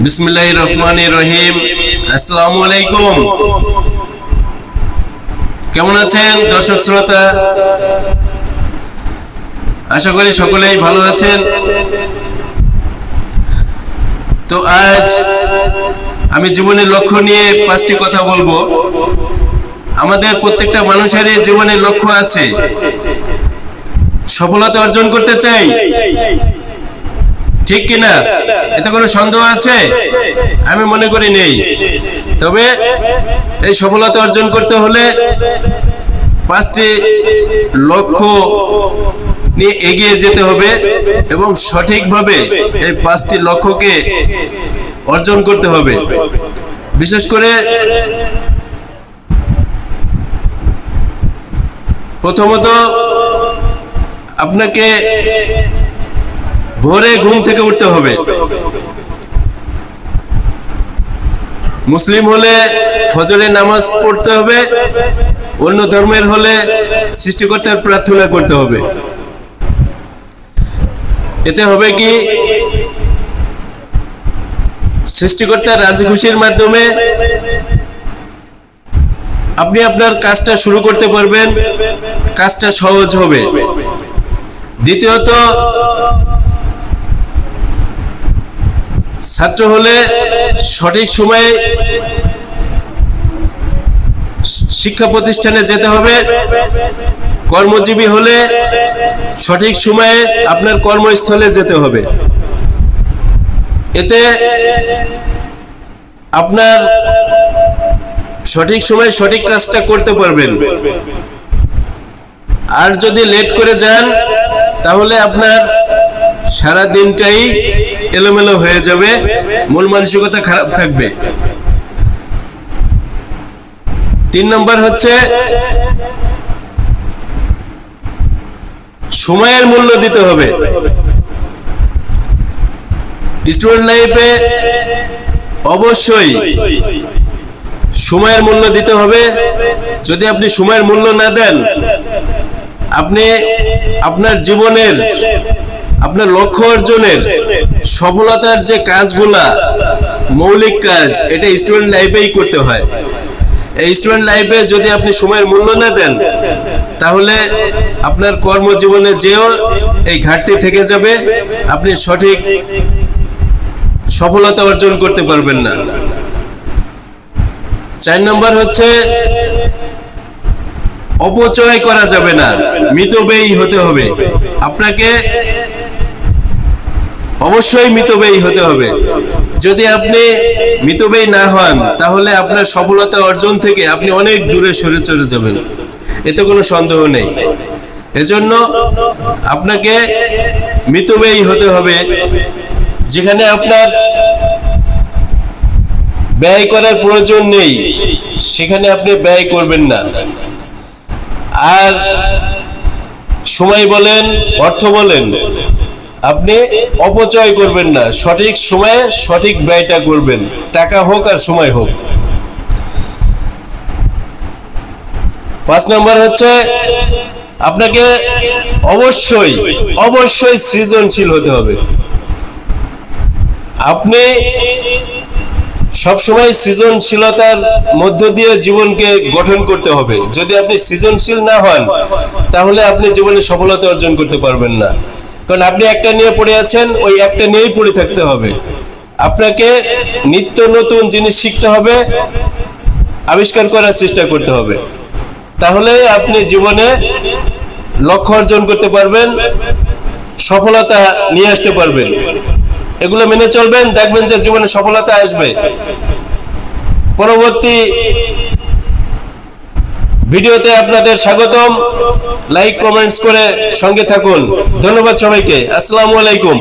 বিসমিল্লাহির রহমানির রহিম। আসসালামু আলাইকুম। কেমন আছেন দর্শক শ্রোতা? আশা করি সকলেই ভালো আছেন। তো আজ আমি জীবনের লক্ষ্য নিয়ে 5টি কথা বলবো। আমাদের প্রত্যেকটা মানুষেরই জীবনের লক্ষ্য আছে, সফলতা অর্জন করতে চাই, ঠিক কিনা? এতে কোনো সন্দেহ আছে? আমি মনে করি নেই। তবে এই সফলতা অর্জন করতে হলে 5টি লক্ষ্য নিয়ে এগিয়ে যেতে হবে এবং সঠিকভাবে এই 5টি লক্ষ্যকে অর্জন করতে হবে। বিশেষ করে প্রথমত আপনাকে ভোরে ঘুম থেকে উঠতে হবে। মুসলিম হলে ফজরের নামাজ পড়তে হবে, অন্য ধর্মের হলে সৃষ্টিকর্তার প্রার্থনা করতে হবে। এতে হবে কি, সৃষ্টিকর্তার রাজি খুশির মাধ্যমে আপনি আপনার কাজটা শুরু করতে পারবেন, কাজটা সহজ হবে। দ্বিতীয়ত, ছাত্র হলে সঠিক সময়ে শিক্ষা প্রতিষ্ঠানে যেতে হবে। কর্মজীবী হলে সঠিক সময়ে আপনার কর্মস্থলে যেতে হবে। এতে আপনার সঠিক সময়ে সঠিক কাজটা করতে পারবেন। আর যদি লেট করে যান তাহলে আপনার সারা দিনটাই এলোমেলো হয়ে যাবে, মন মানসিকতা খারাপ থাকবে। 3 নম্বর হচ্ছে সময়ের মূল্য দিতে হবে। স্টুডেন্ট লাইফে অবশ্যই সময়ের মূল্য দিতে হবে। যদি আপনি সময়ের মূল্য না দেন, আপনি আপনার জীবনের, আপনার লক্ষ্য অর্জনের, সফলতার যে কাজগুলা, মৌলিক কাজ, এটা স্টুডেন্ট লাইফেই করতে হয়। এই স্টুডেন্ট লাইফে যদি আপনি সময়ের মূল্য না দেন, তাহলে আপনার কর্মজীবনে যেও এই ঘাটতি থেকে যাবে, আপনি সঠিক সফলতা অর্জন করতে পারবেন না। 4 নম্বর হচ্ছে অপচয় করা যাবে না, মিতব্যয়ী হতে হবে। আপনাকে অবশ্যই মিতব্যয়ী হতে হবে। যদি আপনি মিতব্যয়ী না হন, তাহলে আপনার সফলতা অর্জন থেকে আপনি অনেক দূরে সরে চলে যাবেন, এতে কোনো সন্দেহ নেই। এজন্য আপনাকে মিতব্যয়ী হতে হবে। যেখানে আপনার ব্যয় করার প্রয়োজন নেই, সেখানে আপনি ব্যয় করবেন না। আর সময় বলেন, অর্থ বলেন, আপনি অপচয় করবেন না। সঠিক সময়ে সঠিক ব্যয়টা করবেন, টাকা হোক আর সময় হোক। 5 নম্বর হচ্ছে আপনাকে অবশ্যই অবশ্যই সৃজনশীল হতে হবে। আপনি সবসময় সৃজনশীলতার মধ্য দিয়ে জীবনকে গঠন করতে হবে। যদি আপনি সৃজনশীল না হন, তাহলে আপনি জীবনে সফলতা অর্জন করতে পারবেন না। কারণ আপনি একটা নিয়ে পড়ে আছেন, ওই একটা নিয়েই পড়ে থাকতে হবে। আপনাকে নিত্য নতুন জিনিস শিখতে হবে, আবিষ্কার করার চেষ্টা করতে হবে। তাহলে আপনি জীবনে লক্ষ্য অর্জন করতে পারবেন, সফলতা নিয়ে আসতে পারবেন। এগুলো মেনে চলবেন, দেখবেন যে জীবনে সফলতা আসবে। পরবর্তী ভিডিওতে আপনাদের স্বাগতম। লাইক, কমেন্টস করে সঙ্গে থাকুন। ধন্যবাদ সবাইকে। আসসালামু আলাইকুম।